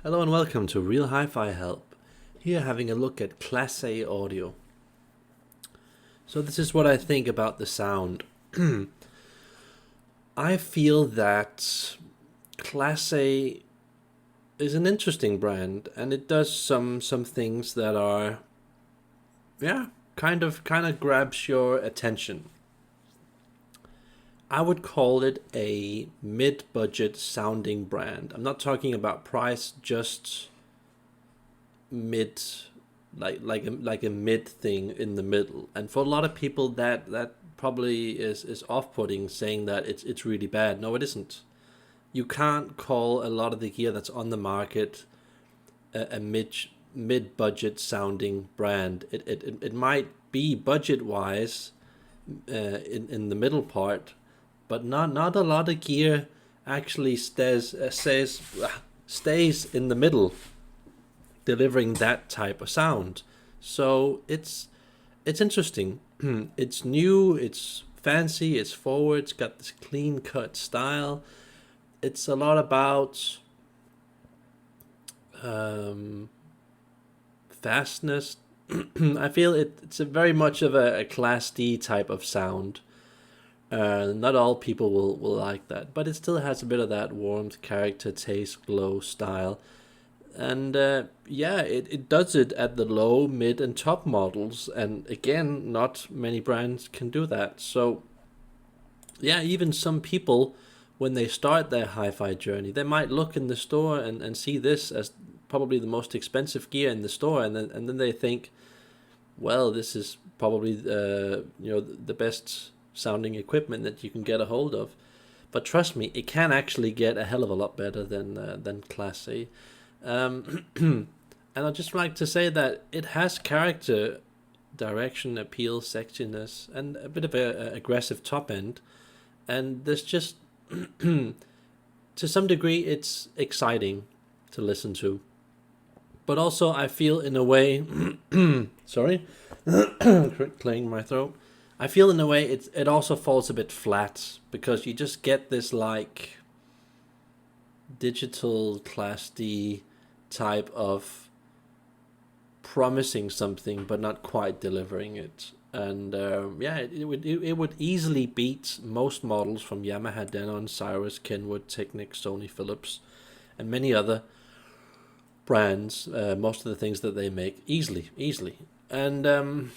Hello and welcome to Real Hi-Fi Help. Here having a look at Classé audio. So this is what I think about the sound. I feel that Classé is an interesting brand and it does some things that are kind of grabs your attention. I would call it a mid-budget sounding brand. I'm not talking about price, just mid, like a mid thing in the middle. And for a lot of people, that probably is off-putting, saying that it's really bad. No, it isn't. You can't call a lot of the gear that's on the market a mid budget sounding brand. It might be budget wise in the middle part, but not a lot of gear actually stays in the middle, delivering that type of sound. So it's interesting. It's new, it's fancy, it's forward, it's got this clean cut style. It's a lot about fastness. I feel it's a very much of a Class D type of sound. Not all people will like that, but it still has a bit of that warmth, character, taste, glow style. And it does it at the low, mid, and top models. And again, not many brands can do that. So, yeah, even some people, when they start their hi-fi journey, they might look in the store and see this as probably the most expensive gear in the store, and then they think, well, this is probably the best sounding equipment that you can get a hold of. But trust me, it can actually get a hell of a lot better than Classé. And I'd just like to say that it has character, direction, appeal, sexiness, and a bit of a aggressive top end. And there's just, to some degree, it's exciting to listen to. But also, I feel in a way, sorry, clearing my throat. I feel in a way it also falls a bit flat because you just get this like digital Class D type of promising something but not quite delivering it. And it would easily beat most models from Yamaha, Denon, Cyrus, Kenwood, Technic, Sony, Philips, and many other brands. Most of the things that they make easily. And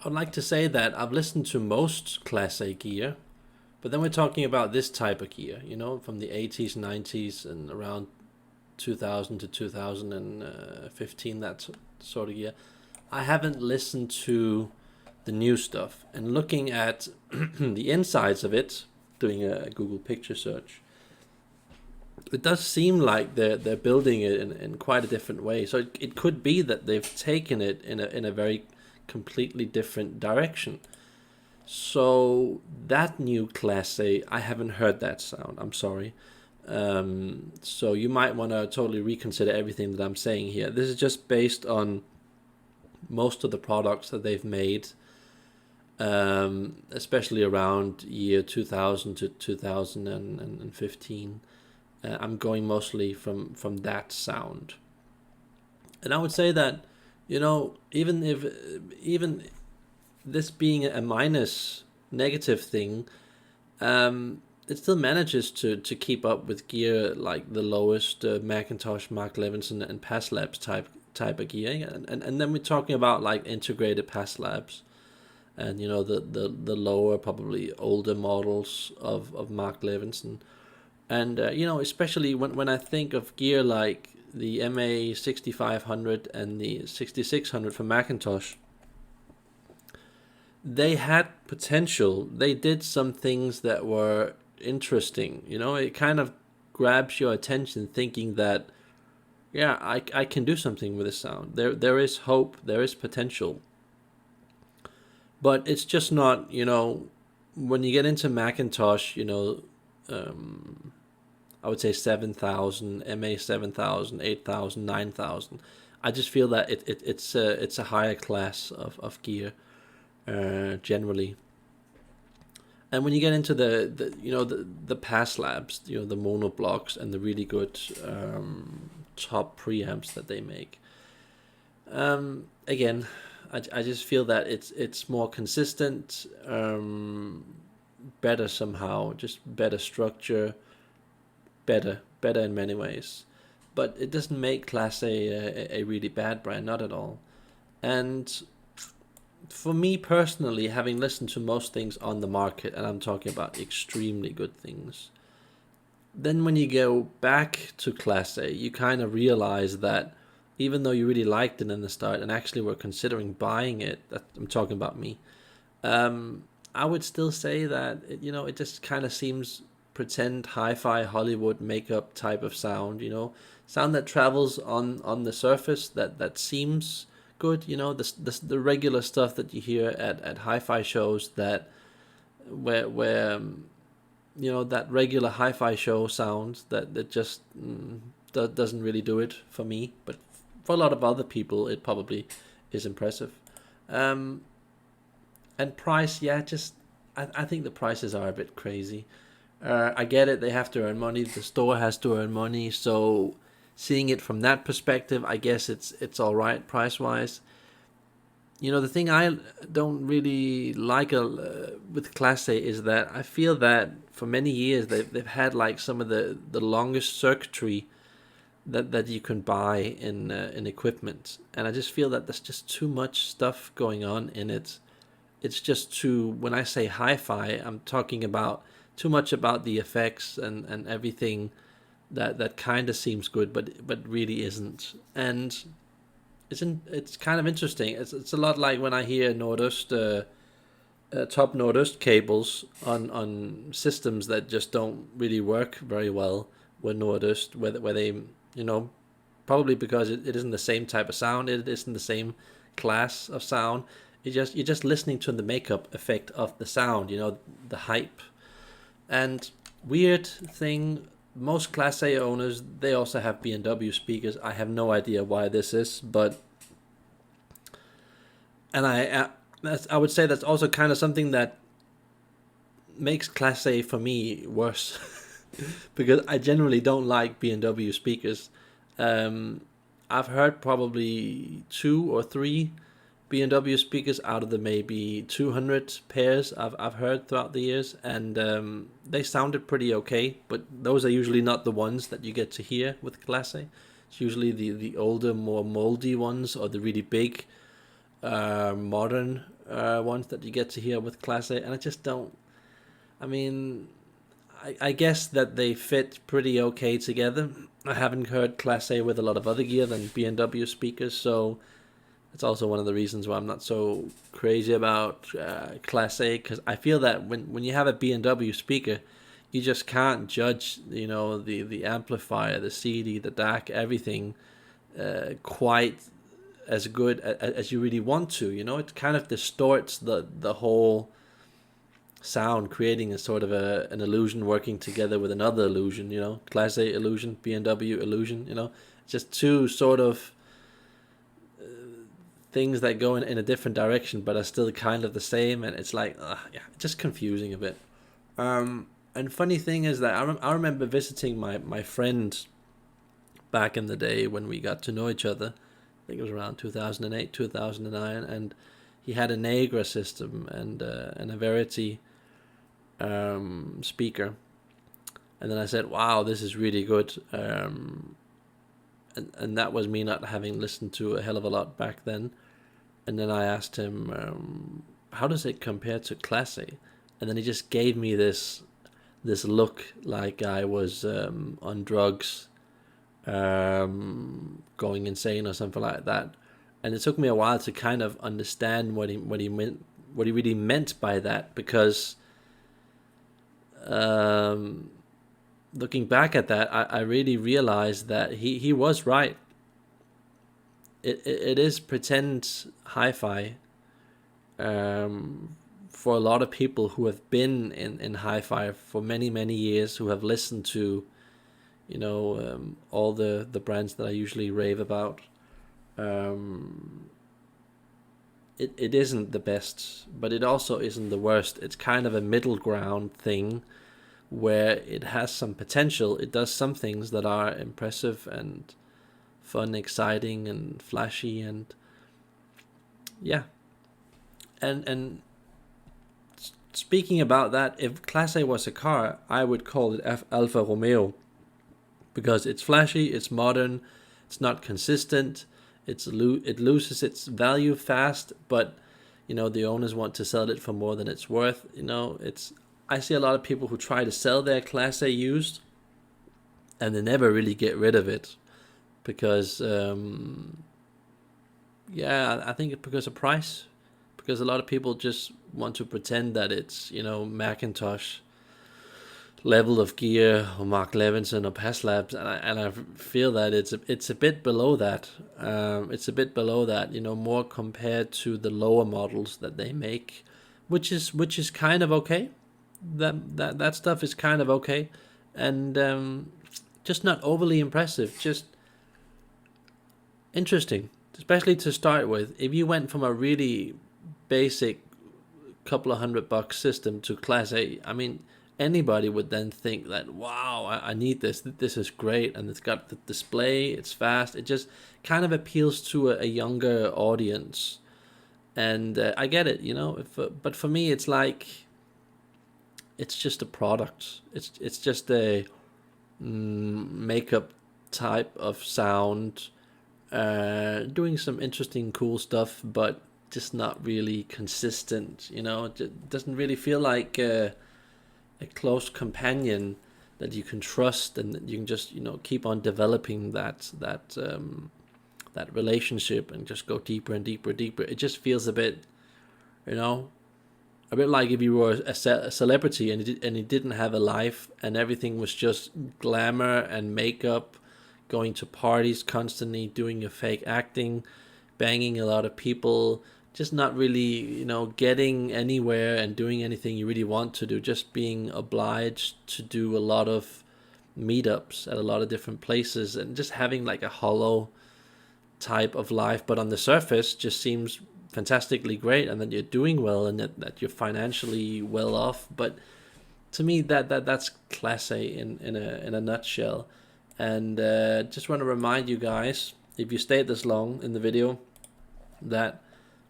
I'd like to say that I've listened to most Class A gear, but then we're talking about this type of gear, from the 80s, 90s, and around 2000 to 2015, that sort of gear. I haven't listened to the new stuff. And looking at the insides of it, doing a Google picture search, it does seem like they're building it in quite a different way. So it could be that they've taken it in a very completely different direction. So that new Class A, I haven't heard that sound. I'm sorry. So you might want to totally reconsider everything that I'm saying here. This is just based on most of the products that they've made, especially around year 2000 to 2015. I'm going mostly from that sound. And I would say that, even this being a minus negative thing, it still manages to keep up with gear like the lowest Macintosh, Mark Levinson, and Pass Labs type of gear, and then we're talking about like integrated Pass Labs, and the lower, probably older models of Mark Levinson, and especially when I think of gear like the MA 6500 and the 6600 for Macintosh. They had potential. They did some things that were interesting. It kind of grabs your attention, thinking that, yeah, I can do something with this sound. There is hope. There is potential. But it's just not. When you get into Macintosh, I would say 7,000, MA 7,000, 8,000, 9,000. I just feel that it's a higher class of gear, generally. And when you get into the pass labs, the mono blocks and the really good top preamps that they make, again, I just feel that it's more consistent, better somehow, just better structure, better in many ways. But it doesn't make Classé a really bad brand, not at all. And for me personally, having listened to most things on the market, and I'm talking about extremely good things, then when you go back to Classé, you kind of realize that even though you really liked it in the start and actually were considering buying it, I'm talking about me, I would still say that it just kind of seems pretend hi-fi Hollywood makeup type of sound, sound that travels on the surface, that seems good, the regular stuff that you hear at hi-fi shows, that where that regular hi-fi show sound that just doesn't really do it for me, but for a lot of other people it probably is impressive. And price, yeah, just I think the prices are a bit crazy. I get it, they have to earn money, the store has to earn money, so seeing it from that perspective, I guess it's all right price wise. The thing I don't really like with Classé is that I feel that for many years they've had like some of the longest circuitry that you can buy in equipment, and I just feel that there's just too much stuff going on in it. It's just too, when I say hi-fi, I'm talking about too much about the effects and everything that kind of seems good, but really isn't. And it's kind of interesting. It's a lot like when I hear top Nordust cables on systems that just don't really work very well with Nordust, where they, probably because it isn't the same type of sound, it isn't the same class of sound. You're just listening to the makeup effect of the sound, the hype. And weird thing, most Class A owners, they also have B&W speakers. I have no idea why this is, but and I would say that's also kind of something that makes Class A for me worse because I generally don't like B&W speakers. I've heard probably 2 or 3 B&W speakers out of the maybe 200 pairs I've heard throughout the years, and they sounded pretty okay, but those are usually not the ones that you get to hear with Classé. It's usually the older, more moldy ones, or the really big, modern ones that you get to hear with Classé, and I just don't. I mean, I guess that they fit pretty okay together. I haven't heard Classé with a lot of other gear than B&W speakers, so it's also one of the reasons why I'm not so crazy about Classé, because I feel that when you have a B&W speaker, you just can't judge, the amplifier, the CD, the DAC, everything quite as good as you really want to. It kind of distorts the whole sound, creating a sort of an illusion working together with another illusion. Classé illusion, B&W illusion. Just two sort of things that go in a different direction but are still kind of the same, and it's like just confusing a bit. And funny thing is that I remember visiting my friend back in the day when we got to know each other. I think it was around 2008, 2009, and he had a Negra system and a Verity speaker, and then I said, wow, this is really good. And that was me not having listened to a hell of a lot back then. And then I asked him, how does it compare to Classé? And then he just gave me this look like I was on drugs, going insane or something like that. And it took me a while to kind of understand what he meant, what he really meant by that, because looking back at that, I really realized that he was right. It is pretend hi-fi for a lot of people who have been in hi-fi for many, many years, who have listened to, all the brands that I usually rave about. it isn't the best, but it also isn't the worst. It's kind of a middle ground thing where it has some potential. It does some things that are impressive and fun, exciting, and flashy, and yeah. And speaking about that, if Classé was a car, I would call it Alfa Romeo, because it's flashy, it's modern, it's not consistent, it loses its value fast, but the owners want to sell it for more than it's worth. I see a lot of people who try to sell their Classé used, and they never really get rid of it because I think it's because of price, because a lot of people just want to pretend that it's Macintosh level of gear or Mark Levinson or Paslabs, and I feel that it's a bit below that. It's a bit below that, more compared to the lower models that they make, which is kind of okay. That stuff is kind of okay, and just not overly impressive. Just interesting, especially to start with. If you went from a really basic couple of $100 system to Classé, I mean, anybody would then think that, wow, I need this. This is great, and it's got the display. It's fast. It just kind of appeals to a younger audience, and I get it, but for me, it's like it's just a product. It's just a makeup type of sound, doing some interesting, cool stuff, but just not really consistent. It doesn't really feel like a close companion that you can trust, and that you can just keep on developing that relationship and just go deeper and deeper and deeper. It just feels a bit like if you were a celebrity and you didn't have a life, and everything was just glamour and makeup, going to parties constantly, doing your fake acting, banging a lot of people, just not really, getting anywhere and doing anything you really want to do, just being obliged to do a lot of meetups at a lot of different places, and just having like a hollow type of life, but on the surface just seems fantastically great, and that you're doing well, and that you're financially well off. But to me, that's Classé in a nutshell. And just want to remind you guys, if you stayed this long in the video, that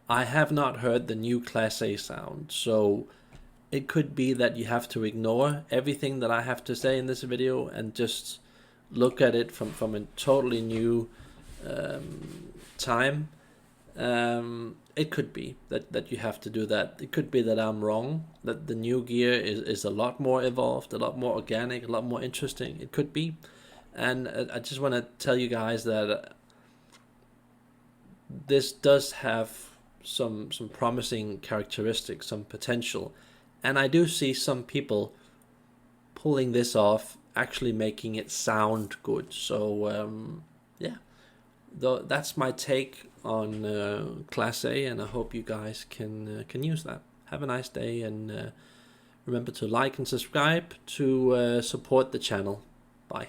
I have not heard the new Classé sound, so it could be that you have to ignore everything that I have to say in this video and just look at it from a totally new time. It could be that you have to do that. It could be that I'm wrong, that the new gear is a lot more evolved, a lot more organic, a lot more interesting. It could be. And I just want to tell you guys that this does have some promising characteristics, some potential, and I do see some people pulling this off, actually making it sound good. So yeah, that's my take on Classé, and I hope you guys can use that. Have a nice day, and remember to like and subscribe to support the channel. Bye.